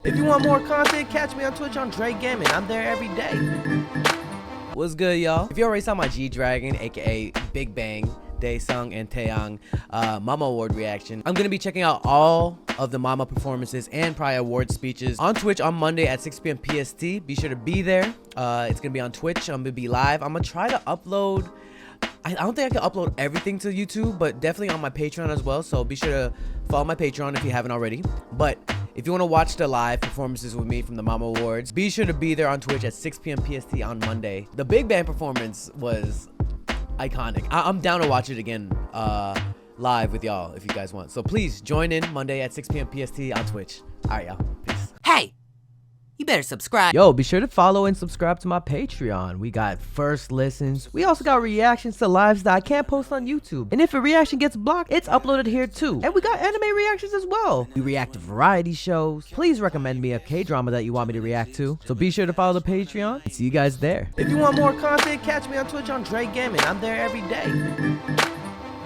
If you want more content, catch me on Twitch on Jrekml. I'm there every day. What's good, y'all? If you already saw my G-Dragon, aka Big Bang, Daesung, and Taeyang Mama Award reaction, I'm gonna be checking out all of the Mama performances and probably award speeches on Twitch on Monday at 6 p.m. PST. Be sure to be there. It's gonna be on Twitch. I'm gonna be live. I'm gonna try to upload. I don't think I can upload everything to YouTube, but definitely on my Patreon as well. So be sure to follow my Patreon if you haven't already. But if you want to watch the live performances with me from the Mama Awards, be sure to be there on Twitch at 6 p.m. PST on Monday. The Big Bang performance was iconic. I'm down to watch it again live with y'all if you guys want. So please join in Monday at 6 p.m. PST on Twitch. All right, y'all. Peace. Hey, you better subscribe. Yo, be sure to follow and subscribe to my Patreon. We got first listens. We also got reactions to lives that I can't post on YouTube. And if a reaction gets blocked, it's uploaded here too. And we got anime reactions as well. We react to variety shows. Please recommend me a K-drama that you want me to react to. So be sure to follow the Patreon. See you guys there. If you want more content, catch me on Twitch on Jrekml. I'm there every day.